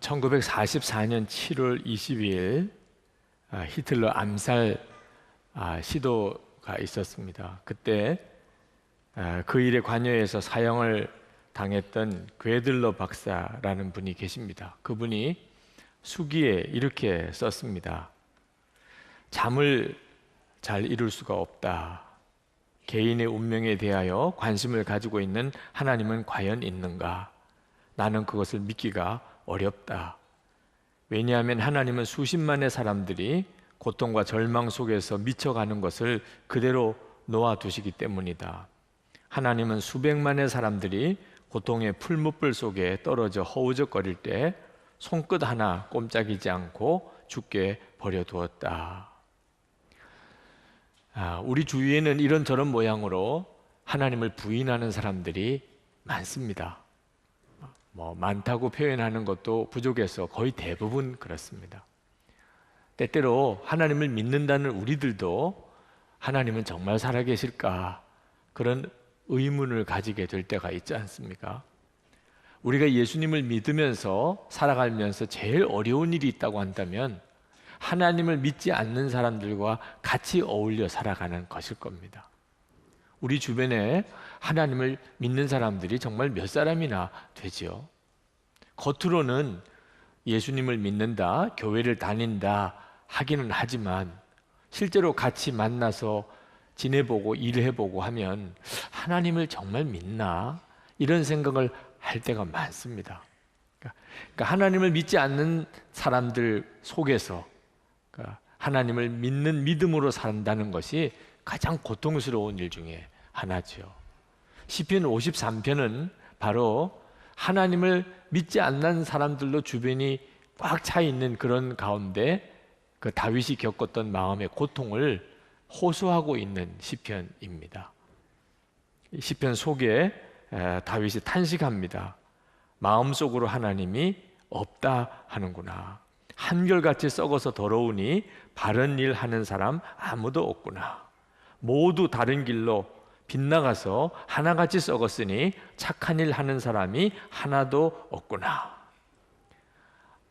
1944년 7월 22일 히틀러 암살 시도가 있었습니다. 그때 그 일에 관여해서 사형을 당했던 괴들러 박사라는 분이 계십니다. 그분이 수기에 이렇게 썼습니다. 잠을 잘 이룰 수가 없다. 개인의 운명에 대하여 관심을 가지고 있는 하나님은 과연 있는가? 나는 그것을 믿기가 어렵다. 왜냐하면 하나님은 수십만의 사람들이 고통과 절망 속에서 미쳐가는 것을 그대로 놓아두시기 때문이다. 하나님은 수백만의 사람들이 고통의 풀무불 속에 떨어져 허우적거릴 때 손끝 하나 꼼짝이지 않고 죽게 버려두었다. 우리 주위에는 이런저런 모양으로 하나님을 부인하는 사람들이 많습니다. 많다고 표현하는 것도 부족해서 거의 대부분 그렇습니다. 때때로 하나님을 믿는다는 우리들도 하나님은 정말 살아계실까? 그런 의문을 가지게 될 때가 있지 않습니까? 우리가 예수님을 믿으면서 살아가면서 제일 어려운 일이 있다고 한다면 하나님을 믿지 않는 사람들과 같이 어울려 살아가는 것일 겁니다. 우리 주변에 하나님을 믿는 사람들이 정말 몇 사람이나 되지요. 겉으로는 예수님을 믿는다, 교회를 다닌다 하기는 하지만 실제로 같이 만나서 지내보고 일해보고 하면 하나님을 정말 믿나? 이런 생각을 할 때가 많습니다. 그러니까 하나님을 믿지 않는 사람들 속에서 하나님을 믿는 믿음으로 산다는 것이 가장 고통스러운 일 중에 하나죠. 시편 53편은 바로 하나님을 믿지 않는 사람들로 주변이 꽉 차 있는 그런 가운데 그 다윗이 겪었던 마음의 고통을 호소하고 있는 시편입니다. 시편 속에 다윗이 탄식합니다. 마음속으로 하나님이 없다 하는구나. 한결같이 썩어서 더러우니 바른 일 하는 사람 아무도 없구나. 모두 다른 길로 빗나가서 하나같이 썩었으니 착한 일 하는 사람이 하나도 없구나.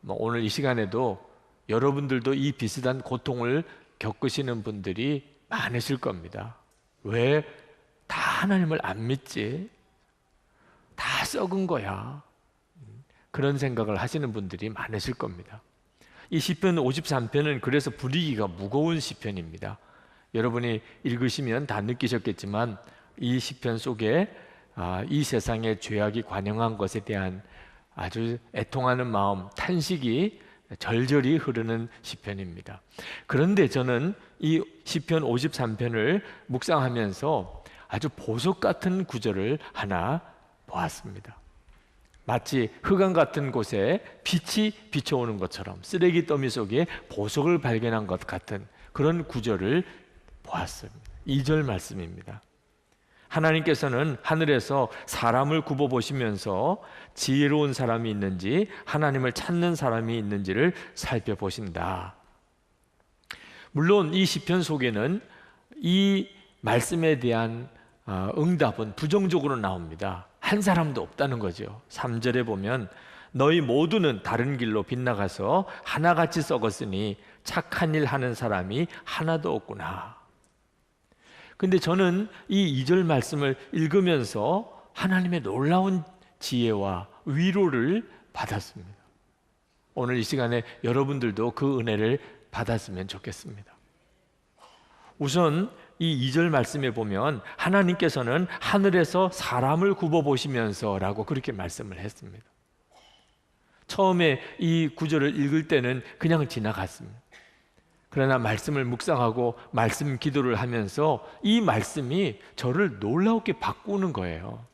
오늘 이 시간에도 여러분들도 이 비슷한 고통을 겪으시는 분들이 많으실 겁니다. 왜 다 하나님을 안 믿지? 다 썩은 거야. 그런 생각을 하시는 분들이 많으실 겁니다. 이 시편 53편은 그래서 분위기가 무거운 시편입니다. 여러분이 읽으시면 다 느끼셨겠지만 이 시편 속에 이 세상의 죄악이 관영한 것에 대한 아주 애통하는 마음, 탄식이 절절히 흐르는 시편입니다. 그런데 저는 이 시편 53편을 묵상하면서 아주 보석 같은 구절을 하나 보았습니다. 마치 흑암 같은 곳에 빛이 비춰오는 것처럼 쓰레기 더미 속에 보석을 발견한 것 같은 그런 구절을 보았습니다. 2절 말씀입니다. 하나님께서는 하늘에서 사람을 굽어보시면서 지혜로운 사람이 있는지 하나님을 찾는 사람이 있는지를 살펴보신다. 물론 이 시편 속에는 이 말씀에 대한 응답은 부정적으로 나옵니다. 한 사람도 없다는 거죠. 3절에 보면 너희 모두는 다른 길로 빗나가서 하나같이 썩었으니 착한 일 하는 사람이 하나도 없구나. 근데 저는 이 2절 말씀을 읽으면서 하나님의 놀라운 지혜와 위로를 받았습니다. 오늘 이 시간에 여러분들도 그 은혜를 받았으면 좋겠습니다. 우선 이 2절 말씀에 보면 하나님께서는 하늘에서 사람을 굽어보시면서 라고 그렇게 말씀을 했습니다. 처음에 이 구절을 읽을 때는 그냥 지나갔습니다. 그러나 말씀을 묵상하고 말씀 기도를 하면서 이 말씀이 저를 놀라우게 바꾸는 거예요.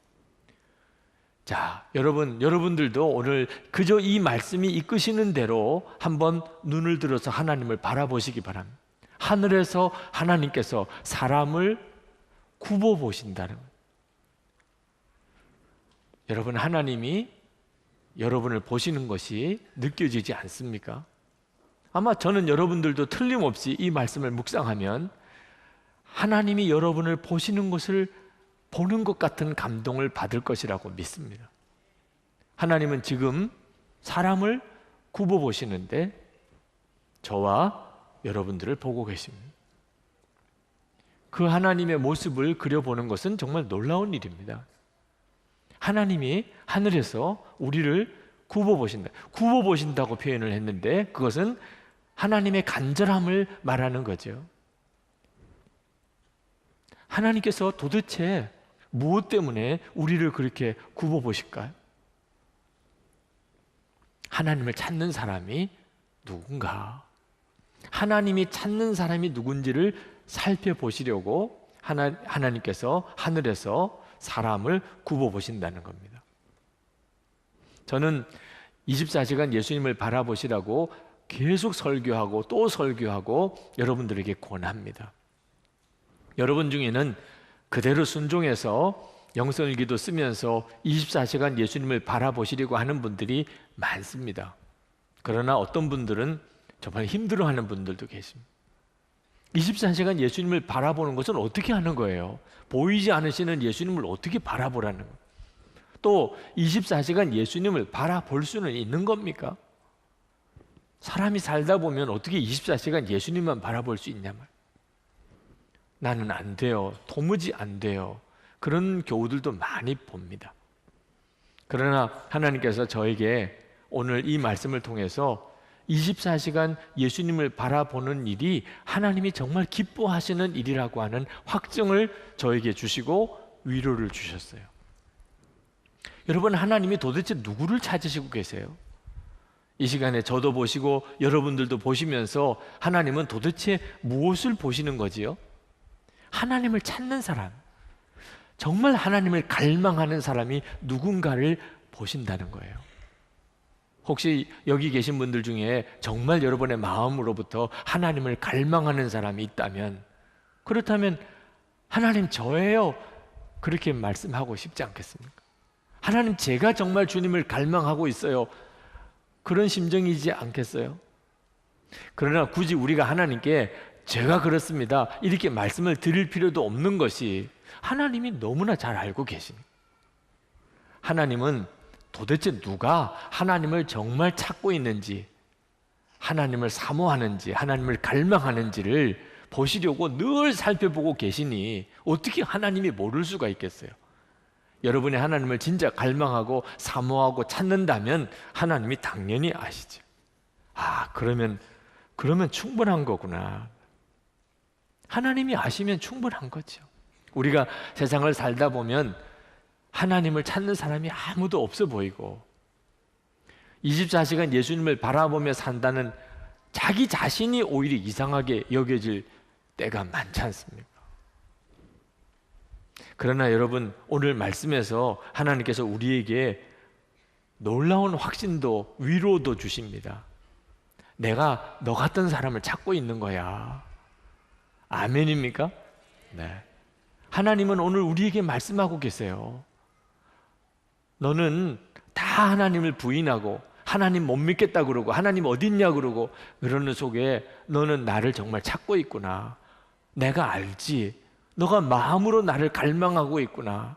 자, 여러분들도 오늘 그저 이 말씀이 이끄시는 대로 한번 눈을 들어서 하나님을 바라보시기 바랍니다. 하늘에서 하나님께서 사람을 굽어보신다는 거예요. 여러분, 하나님이 여러분을 보시는 것이 느껴지지 않습니까? 아마 저는 여러분들도 틀림없이 이 말씀을 묵상하면 하나님이 여러분을 보시는 것을 보는 것 같은 감동을 받을 것이라고 믿습니다. 하나님은 지금 사람을 굽어 보시는데 저와 여러분들을 보고 계십니다. 그 하나님의 모습을 그려보는 것은 정말 놀라운 일입니다. 하나님이 하늘에서 우리를 굽어 보신다. 굽어 보신다고 표현을 했는데 그것은 하나님의 간절함을 말하는 거죠. 하나님께서 도대체 무엇 때문에 우리를 그렇게 굽어 보실까요? 하나님을 찾는 사람이 누군가? 하나님이 찾는 사람이 누군지를 살펴보시려고 하나님께서 하늘에서 사람을 굽어 보신다는 겁니다. 저는 24시간 예수님을 바라보시라고 계속 설교하고 또 설교하고 여러분들에게 권합니다. 여러분 중에는 그대로 순종해서 영성일기도 쓰면서 24시간 예수님을 바라보시려고 하는 분들이 많습니다. 그러나 어떤 분들은 정말 힘들어하는 분들도 계십니다. 24시간 예수님을 바라보는 것은 어떻게 하는 거예요? 보이지 않으시는 예수님을 어떻게 바라보라는 거예요? 또 24시간 예수님을 바라볼 수는 있는 겁니까? 사람이 살다 보면 어떻게 24시간 예수님만 바라볼 수 있냐 말. 나는 안 돼요. 도무지 안 돼요. 그런 교우들도 많이 봅니다. 그러나 하나님께서 저에게 오늘 이 말씀을 통해서 24시간 예수님을 바라보는 일이 하나님이 정말 기뻐하시는 일이라고 하는 확증을 저에게 주시고 위로를 주셨어요. 여러분, 하나님이 도대체 누구를 찾으시고 계세요? 이 시간에 저도 보시고 여러분들도 보시면서 하나님은 도대체 무엇을 보시는 거지요? 하나님을 찾는 사람, 정말 하나님을 갈망하는 사람이 누군가를 보신다는 거예요. 혹시 여기 계신 분들 중에 정말 여러분의 마음으로부터 하나님을 갈망하는 사람이 있다면, 그렇다면 하나님 저예요, 그렇게 말씀하고 싶지 않겠습니까? 하나님 제가 정말 주님을 갈망하고 있어요, 그런 심정이지 않겠어요? 그러나 굳이 우리가 하나님께 제가 그렇습니다 이렇게 말씀을 드릴 필요도 없는 것이 하나님이 너무나 잘 알고 계십니다. 하나님은 도대체 누가 하나님을 정말 찾고 있는지, 하나님을 사모하는지, 하나님을 갈망하는지를 보시려고 늘 살펴보고 계시니 어떻게 하나님이 모를 수가 있겠어요? 여러분이 하나님을 진짜 갈망하고 사모하고 찾는다면 하나님이 당연히 아시죠. 아, 그러면 충분한 거구나. 하나님이 아시면 충분한 거죠. 우리가 세상을 살다 보면 하나님을 찾는 사람이 아무도 없어 보이고 24시간 예수님을 바라보며 산다는 자기 자신이 오히려 이상하게 여겨질 때가 많지 않습니까? 그러나 여러분, 오늘 말씀에서 하나님께서 우리에게 놀라운 확신도 위로도 주십니다. 내가 너 같은 사람을 찾고 있는 거야. 아멘입니까? 네. 하나님은 오늘 우리에게 말씀하고 계세요. 너는 다 하나님을 부인하고 하나님 못 믿겠다 그러고 하나님 어디 있냐 그러고 그러는 속에 너는 나를 정말 찾고 있구나. 내가 알지. 너가 마음으로 나를 갈망하고 있구나.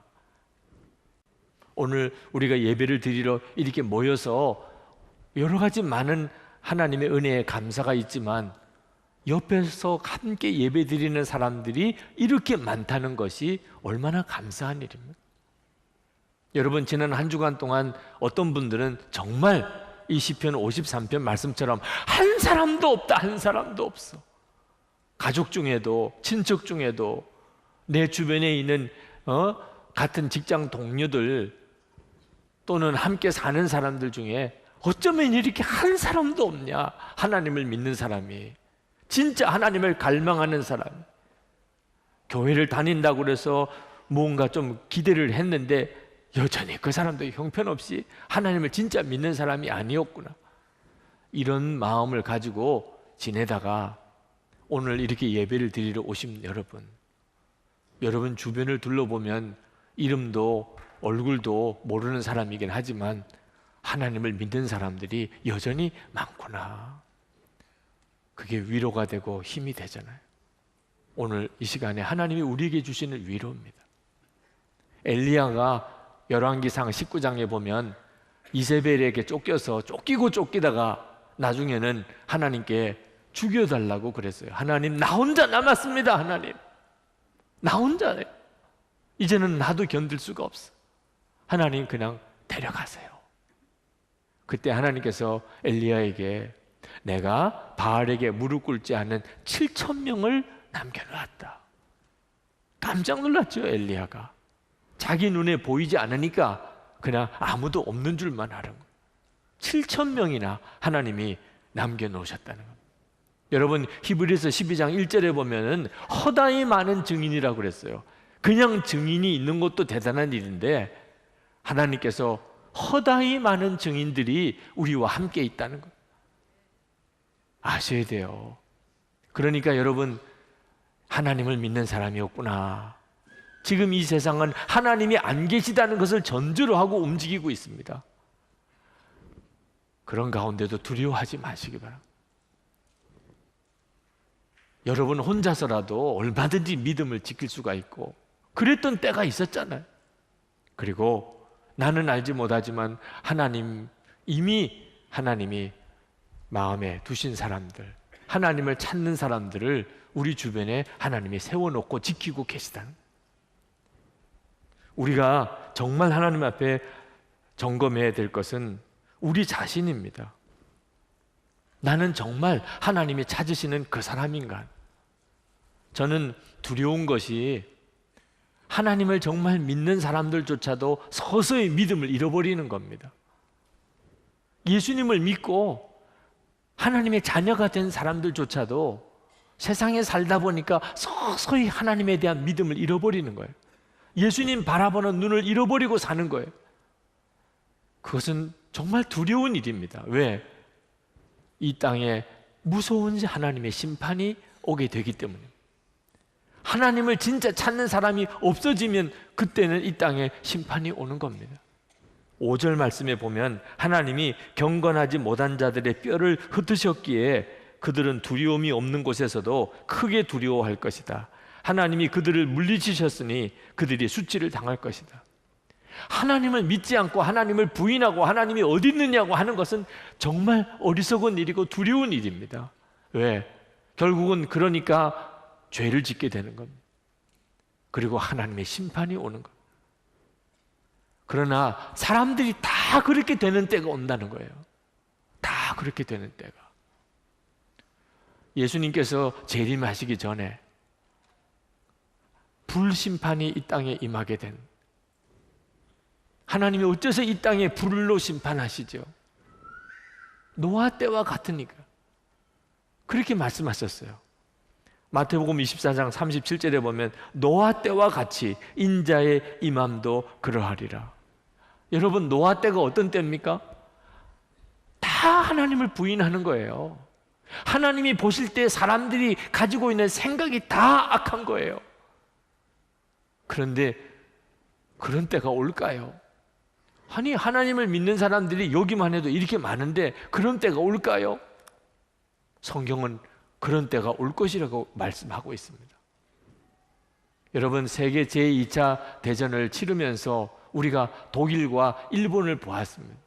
오늘 우리가 예배를 드리러 이렇게 모여서 여러 가지 많은 하나님의 은혜에 감사가 있지만 옆에서 함께 예배 드리는 사람들이 이렇게 많다는 것이 얼마나 감사한 일입니까? 여러분, 지난 한 주간 동안 어떤 분들은 정말 이 시편 53편 말씀처럼 한 사람도 없다, 한 사람도 없어. 가족 중에도 친척 중에도 내 주변에 있는 같은 직장 동료들 또는 함께 사는 사람들 중에 어쩌면 이렇게 한 사람도 없냐? 하나님을 믿는 사람이, 진짜 하나님을 갈망하는 사람. 교회를 다닌다고 그래서 뭔가 좀 기대를 했는데 여전히 그 사람도 형편없이 하나님을 진짜 믿는 사람이 아니었구나. 이런 마음을 가지고 지내다가 오늘 이렇게 예배를 드리러 오신 여러분 주변을 둘러보면 이름도 얼굴도 모르는 사람이긴 하지만 하나님을 믿는 사람들이 여전히 많구나. 그게 위로가 되고 힘이 되잖아요. 오늘 이 시간에 하나님이 우리에게 주시는 위로입니다. 엘리야가 열왕기상 19장에 보면 이세벨에게 쫓기고 쫓기다가 나중에는 하나님께 죽여달라고 그랬어요. 하나님, 나 혼자 남았습니다. 하나님, 나 혼자예요. 이제는 나도 견딜 수가 없어. 하나님, 그냥 데려가세요. 그때 하나님께서 엘리야에게 내가 바알에게 무릎 꿇지 않은 7,000명을 남겨놓았다. 깜짝 놀랐죠, 엘리야가. 자기 눈에 보이지 않으니까 그냥 아무도 없는 줄만 알은 거예요. 7,000명이나 하나님이 남겨놓으셨다는 겁니다. 여러분, 히브리서 12장 1절에 보면은 허다히 많은 증인이라고 그랬어요. 그냥 증인이 있는 것도 대단한 일인데 하나님께서 허다히 많은 증인들이 우리와 함께 있다는 것 아셔야 돼요. 그러니까 여러분, 하나님을 믿는 사람이었구나. 지금 이 세상은 하나님이 안 계시다는 것을 전제로 하고 움직이고 있습니다. 그런 가운데도 두려워하지 마시기 바랍니다. 여러분 혼자서라도 얼마든지 믿음을 지킬 수가 있고 그랬던 때가 있었잖아요. 그리고 나는 알지 못하지만 이미 하나님이 마음에 두신 사람들, 하나님을 찾는 사람들을 우리 주변에 하나님이 세워놓고 지키고 계시다는, 우리가 정말 하나님 앞에 점검해야 될 것은 우리 자신입니다. 나는 정말 하나님이 찾으시는 그 사람인가? 저는 두려운 것이 하나님을 정말 믿는 사람들조차도 서서히 믿음을 잃어버리는 겁니다. 예수님을 믿고 하나님의 자녀가 된 사람들조차도 세상에 살다 보니까 서서히 하나님에 대한 믿음을 잃어버리는 거예요. 예수님 바라보는 눈을 잃어버리고 사는 거예요. 그것은 정말 두려운 일입니다. 왜? 이 땅에 무서운 하나님의 심판이 오게 되기 때문입니다. 하나님을 진짜 찾는 사람이 없어지면 그때는 이 땅에 심판이 오는 겁니다. 5절 말씀에 보면 하나님이 경건하지 못한 자들의 뼈를 흩으셨기에 그들은 두려움이 없는 곳에서도 크게 두려워할 것이다. 하나님이 그들을 물리치셨으니 그들이 수치를 당할 것이다. 하나님을 믿지 않고 하나님을 부인하고 하나님이 어디 있느냐고 하는 것은 정말 어리석은 일이고 두려운 일입니다. 왜? 결국은 그러니까 죄를 짓게 되는 겁니다. 그리고 하나님의 심판이 오는 겁니다. 그러나 사람들이 다 그렇게 되는 때가 온다는 거예요. 다 그렇게 되는 때가. 예수님께서 재림하시기 전에 불심판이 이 땅에 임하게 된, 하나님이 어째서 이 땅에 불로 심판하시죠? 노아 때와 같으니까 그렇게 말씀하셨어요. 마태복음 24장 37절에 보면 노아 때와 같이 인자의 임함도 그러하리라. 여러분, 노아 때가 어떤 때입니까? 다 하나님을 부인하는 거예요. 하나님이 보실 때 사람들이 가지고 있는 생각이 다 악한 거예요. 그런데 그런 때가 올까요? 아니, 하나님을 믿는 사람들이 여기만 해도 이렇게 많은데 그런 때가 올까요? 성경은 그런 때가 올 것이라고 말씀하고 있습니다. 여러분, 세계 제2차 대전을 치르면서 우리가 독일과 일본을 보았습니다.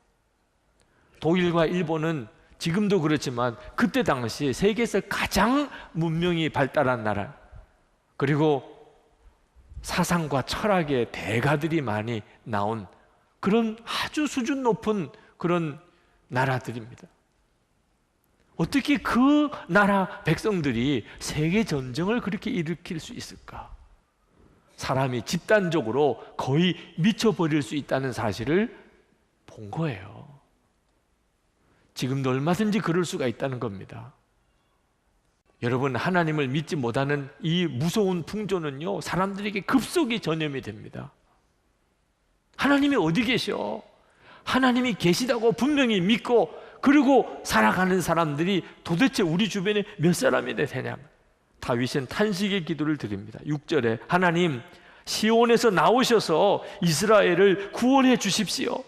독일과 일본은 지금도 그렇지만 그때 당시 세계에서 가장 문명이 발달한 나라, 그리고 사상과 철학의 대가들이 많이 나온 그런 아주 수준 높은 그런 나라들입니다. 어떻게 그 나라 백성들이 세계 전쟁을 그렇게 일으킬 수 있을까? 사람이 집단적으로 거의 미쳐버릴 수 있다는 사실을 본 거예요. 지금도 얼마든지 그럴 수가 있다는 겁니다. 여러분, 하나님을 믿지 못하는 이 무서운 풍조는요, 사람들에게 급속히 전염이 됩니다. 하나님이 어디 계셔? 하나님이 계시다고 분명히 믿고 그리고 살아가는 사람들이 도대체 우리 주변에 몇 사람이나 되냐? 다윗은 탄식의 기도를 드립니다. 6절에 하나님, 시온에서 나오셔서 이스라엘을 구원해 주십시오.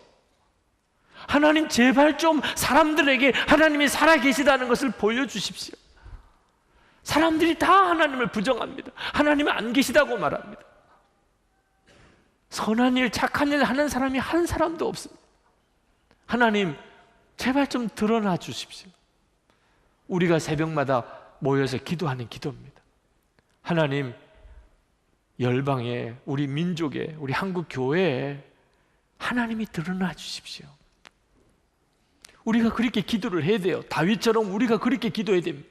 하나님, 제발 좀 사람들에게 하나님이 살아계시다는 것을 보여주십시오. 사람들이 다 하나님을 부정합니다. 하나님은 안 계시다고 말합니다. 선한 일, 착한 일 하는 사람이 한 사람도 없습니다. 하나님 제발 좀 드러나 주십시오. 우리가 새벽마다 모여서 기도하는 기도입니다. 하나님, 열방에, 우리 민족에, 우리 한국 교회에 하나님이 드러나 주십시오. 우리가 그렇게 기도를 해야 돼요. 다윗처럼 우리가 그렇게 기도해야 됩니다.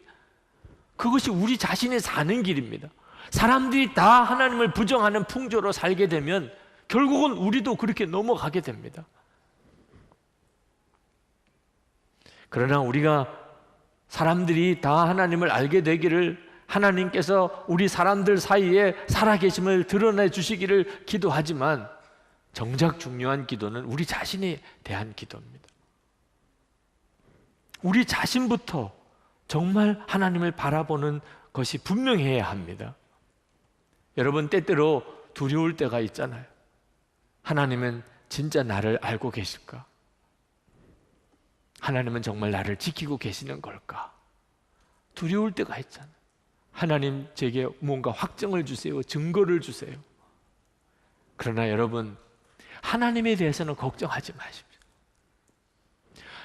그것이 우리 자신의 사는 길입니다. 사람들이 다 하나님을 부정하는 풍조로 살게 되면 결국은 우리도 그렇게 넘어가게 됩니다. 그러나 우리가 사람들이 다 하나님을 알게 되기를, 하나님께서 우리 사람들 사이에 살아계심을 드러내 주시기를 기도하지만 정작 중요한 기도는 우리 자신에 대한 기도입니다. 우리 자신부터 정말 하나님을 바라보는 것이 분명해야 합니다. 여러분, 때때로 두려울 때가 있잖아요. 하나님은 진짜 나를 알고 계실까? 하나님은 정말 나를 지키고 계시는 걸까? 두려울 때가 있잖아요. 하나님, 제게 뭔가 확증을 주세요. 증거를 주세요. 그러나 여러분, 하나님에 대해서는 걱정하지 마십시오.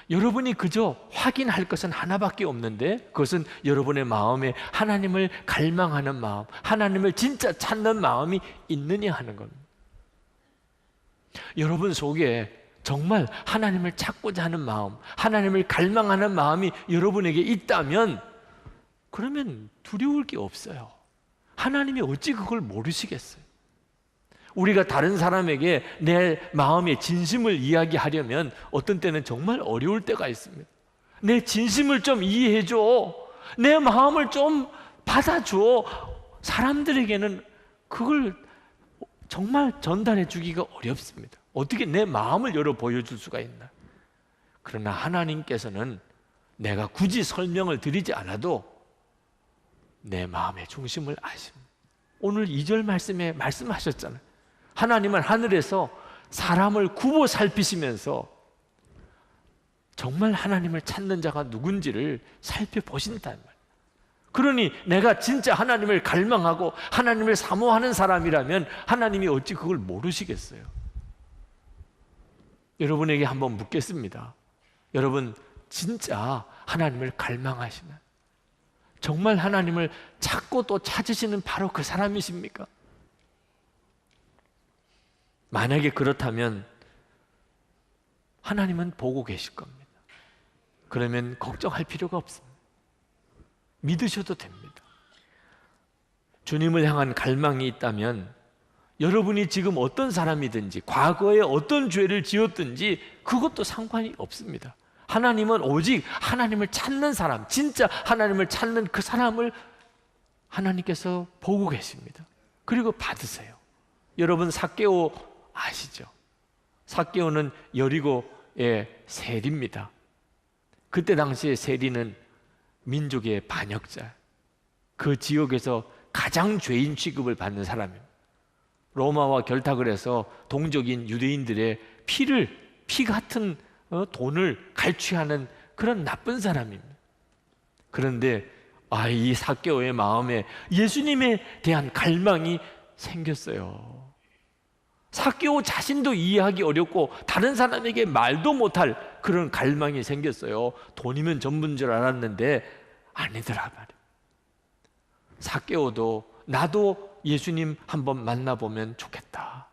여러분이 그저 확인할 것은 하나밖에 없는데, 그것은 여러분의 마음에 하나님을 갈망하는 마음, 하나님을 진짜 찾는 마음이 있느냐 하는 겁니다. 여러분 속에 정말 하나님을 찾고자 하는 마음, 하나님을 갈망하는 마음이 여러분에게 있다면 그러면 두려울 게 없어요. 하나님이 어찌 그걸 모르시겠어요? 우리가 다른 사람에게 내 마음의 진심을 이야기하려면 어떤 때는 정말 어려울 때가 있습니다. 내 진심을 좀 이해해줘. 내 마음을 좀 받아줘. 사람들에게는 그걸 정말 전달해 주기가 어렵습니다. 어떻게 내 마음을 열어 보여줄 수가 있나? 그러나 하나님께서는 내가 굳이 설명을 드리지 않아도 내 마음의 중심을 아십니다. 오늘 2절 말씀에 말씀하셨잖아요. 하나님은 하늘에서 사람을 굽어 살피시면서 정말 하나님을 찾는 자가 누군지를 살펴보신다는 말이에요. 그러니 내가 진짜 하나님을 갈망하고 하나님을 사모하는 사람이라면 하나님이 어찌 그걸 모르시겠어요? 여러분에게 한번 묻겠습니다. 여러분 진짜 하나님을 갈망하시나요? 정말 하나님을 찾고 또 찾으시는 바로 그 사람이십니까? 만약에 그렇다면 하나님은 보고 계실 겁니다. 그러면 걱정할 필요가 없습니다. 믿으셔도 됩니다. 주님을 향한 갈망이 있다면 여러분이 지금 어떤 사람이든지 과거에 어떤 죄를 지었든지 그것도 상관이 없습니다. 하나님은 오직 하나님을 찾는 사람, 진짜 하나님을 찾는 그 사람을 하나님께서 보고 계십니다. 그리고 받으세요. 여러분 삭개오 아시죠? 삭개오는 여리고의 세리입니다. 그때 당시에 세리는 민족의 반역자, 그 지역에서 가장 죄인 취급을 받는 사람입니다. 로마와 결탁을 해서 동족인 유대인들의 피 같은 돈을 갈취하는 그런 나쁜 사람입니다. 그런데 이 삭개오의 마음에 예수님에 대한 갈망이 생겼어요. 삭개오 자신도 이해하기 어렵고 다른 사람에게 말도 못할 그런 갈망이 생겼어요. 돈이면 전부인 줄 알았는데 아니더라 말이에요. 삭개오도 나도 예수님 한번 만나보면 좋겠다.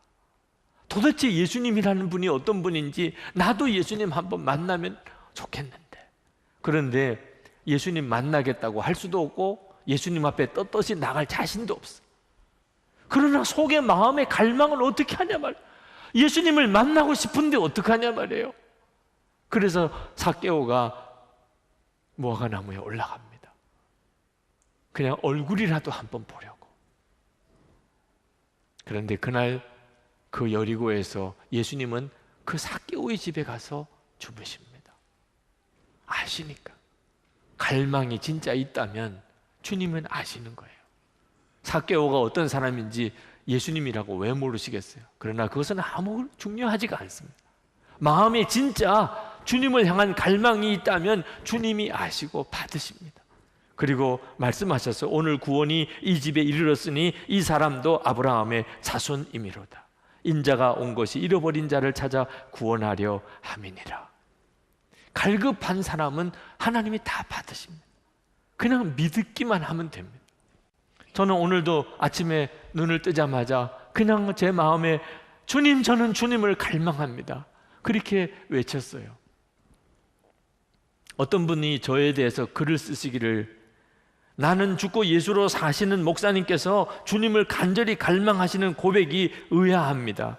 도대체 예수님이라는 분이 어떤 분인지 나도 예수님 한번 만나면 좋겠는데, 그런데 예수님 만나겠다고 할 수도 없고 예수님 앞에 떳떳이 나갈 자신도 없어. 그러나 속의 마음의 갈망을 어떻게 하냐 말이에요. 예수님을 만나고 싶은데 어떡하냐 말이에요. 그래서 삭개오가 무화과나무에 올라갑니다. 그냥 얼굴이라도 한번 보려고. 그런데 그날 그 여리고에서 예수님은 그 삭개오의 집에 가서 주무십니다. 아시니까. 갈망이 진짜 있다면 주님은 아시는 거예요. 삭개오가 어떤 사람인지 예수님이라고 왜 모르시겠어요? 그러나 그것은 아무 중요하지가 않습니다. 마음에 진짜 주님을 향한 갈망이 있다면 주님이 아시고 받으십니다. 그리고 말씀하셨어요. 오늘 구원이 이 집에 이르렀으니 이 사람도 아브라함의 자손이미로다. 인자가 온 것이 잃어버린 자를 찾아 구원하려 함이니라. 갈급한 사람은 하나님이 다 받으십니다. 그냥 믿기만 하면 됩니다. 저는 오늘도 아침에 눈을 뜨자마자 그냥 제 마음에 주님, 저는 주님을 갈망합니다, 그렇게 외쳤어요. 어떤 분이 저에 대해서 글을 쓰시기를, 나는 죽고 예수로 사시는 목사님께서 주님을 간절히 갈망하시는 고백이 의아합니다.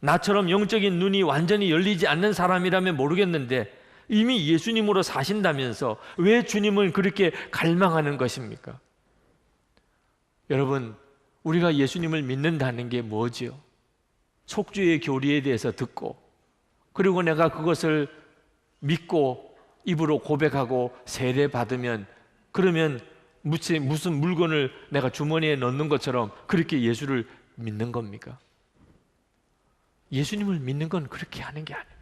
나처럼 영적인 눈이 완전히 열리지 않는 사람이라면 모르겠는데 이미 예수님으로 사신다면서 왜 주님을 그렇게 갈망하는 것입니까? 여러분, 우리가 예수님을 믿는다는 게 뭐지요? 속죄의 교리에 대해서 듣고, 그리고 내가 그것을 믿고 입으로 고백하고 세례받으면, 그러면 무슨 물건을 내가 주머니에 넣는 것처럼 그렇게 예수를 믿는 겁니까? 예수님을 믿는 건 그렇게 하는 게 아니에요.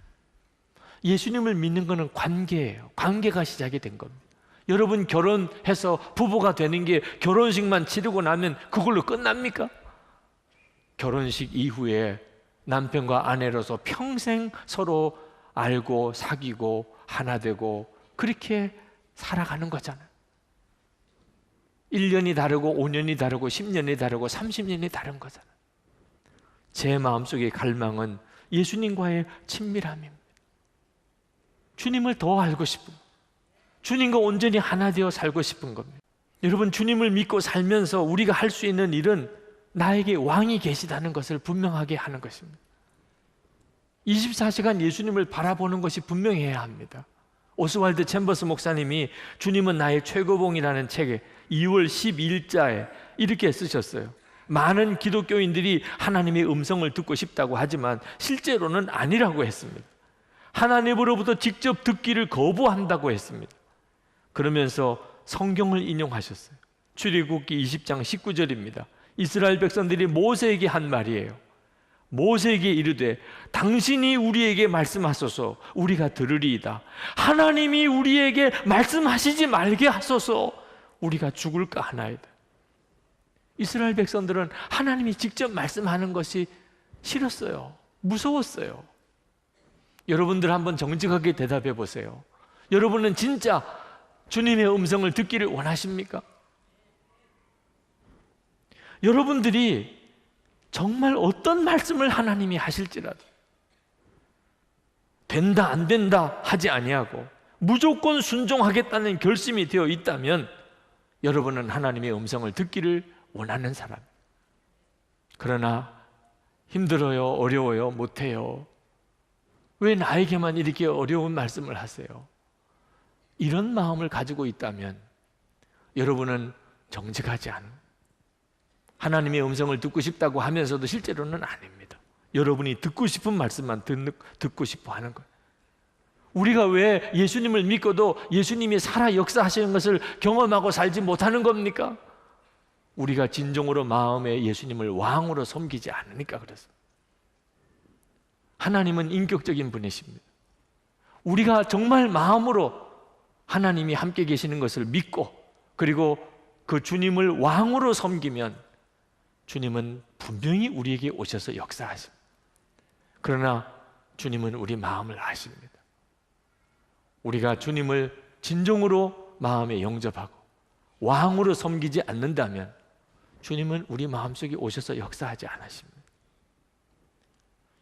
예수님을 믿는 것은 관계예요. 관계가 시작이 된 겁니다. 여러분, 결혼해서 부부가 되는 게 결혼식만 치르고 나면 그걸로 끝납니까? 결혼식 이후에 남편과 아내로서 평생 서로 알고 사귀고 하나 되고 그렇게 살아가는 거잖아요. 1년이 다르고 5년이 다르고 10년이 다르고 30년이 다른 거잖아요. 제 마음속의 갈망은 예수님과의 친밀함입니다. 주님을 더 알고 싶은, 주님과 온전히 하나 되어 살고 싶은 겁니다. 여러분, 주님을 믿고 살면서 우리가 할 수 있는 일은 나에게 왕이 계시다는 것을 분명하게 하는 것입니다. 24시간 예수님을 바라보는 것이 분명해야 합니다. 오스왈드 챔버스 목사님이 주님은 나의 최고봉이라는 책에 2월 12일자에 이렇게 쓰셨어요. 많은 기독교인들이 하나님의 음성을 듣고 싶다고 하지만 실제로는 아니라고 했습니다. 하나님으로부터 직접 듣기를 거부한다고 했습니다. 그러면서 성경을 인용하셨어요. 출애굽기 20장 19절입니다. 이스라엘 백성들이 모세에게 한 말이에요. 모세에게 이르되 당신이 우리에게 말씀하소서 우리가 들으리이다. 하나님이 우리에게 말씀하시지 말게 하소서 우리가 죽을까 하나이다. 이스라엘 백성들은 하나님이 직접 말씀하는 것이 싫었어요. 무서웠어요. 여러분들 한번 정직하게 대답해 보세요. 여러분은 진짜 주님의 음성을 듣기를 원하십니까? 여러분들이 정말 어떤 말씀을 하나님이 하실지라도 된다 안 된다 하지 아니하고 무조건 순종하겠다는 결심이 되어 있다면 여러분은 하나님의 음성을 듣기를 원하는 사람. 그러나 힘들어요, 어려워요, 못해요, 왜 나에게만 이렇게 어려운 말씀을 하세요? 이런 마음을 가지고 있다면 여러분은 정직하지 않은, 하나님의 음성을 듣고 싶다고 하면서도 실제로는 아닙니다. 여러분이 듣고 싶은 말씀만 듣고 싶어 하는 거예요. 우리가 왜 예수님을 믿고도 예수님이 살아 역사하시는 것을 경험하고 살지 못하는 겁니까? 우리가 진정으로 마음에 예수님을 왕으로 섬기지 않으니까 그래서. 하나님은 인격적인 분이십니다. 우리가 정말 마음으로 하나님이 함께 계시는 것을 믿고 그리고 그 주님을 왕으로 섬기면 주님은 분명히 우리에게 오셔서 역사하십니다. 그러나 주님은 우리 마음을 아십니다. 우리가 주님을 진정으로 마음에 영접하고 왕으로 섬기지 않는다면 주님은 우리 마음속에 오셔서 역사하지 않으십니다.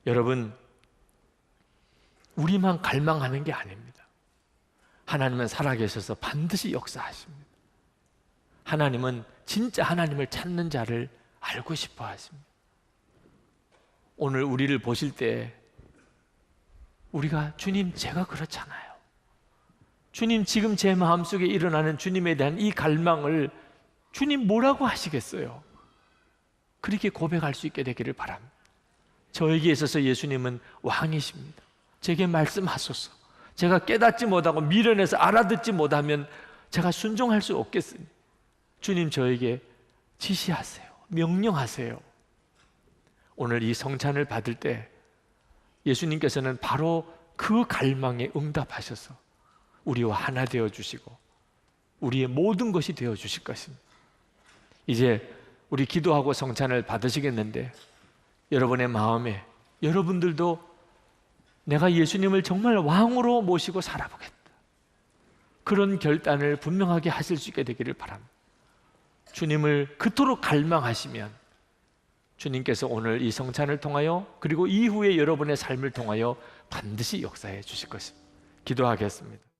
여러분, 우리만 갈망하는 게 아닙니다. 하나님은 살아계셔서 반드시 역사하십니다. 하나님은 진짜 하나님을 찾는 자를 알고 싶어 하십니다. 오늘 우리를 보실 때 우리가 주님, 제가 그렇잖아요. 주님, 지금 제 마음속에 일어나는 주님에 대한 이 갈망을 주님 뭐라고 하시겠어요? 그렇게 고백할 수 있게 되기를 바랍니다. 저에게 있어서 예수님은 왕이십니다. 제게 말씀하소서. 제가 깨닫지 못하고 미련해서 알아듣지 못하면 제가 순종할 수 없겠으니 주님, 저에게 지시하세요. 명령하세요. 오늘 이 성찬을 받을 때 예수님께서는 바로 그 갈망에 응답하셔서 우리와 하나 되어 주시고 우리의 모든 것이 되어 주실 것입니다. 이제 우리 기도하고 성찬을 받으시겠는데 여러분의 마음에 여러분들도 내가 예수님을 정말 왕으로 모시고 살아보겠다, 그런 결단을 분명하게 하실 수 있게 되기를 바랍니다. 주님을 그토록 갈망하시면 주님께서 오늘 이 성찬을 통하여 그리고 이후에 여러분의 삶을 통하여 반드시 역사해 주실 것입니다. 기도하겠습니다.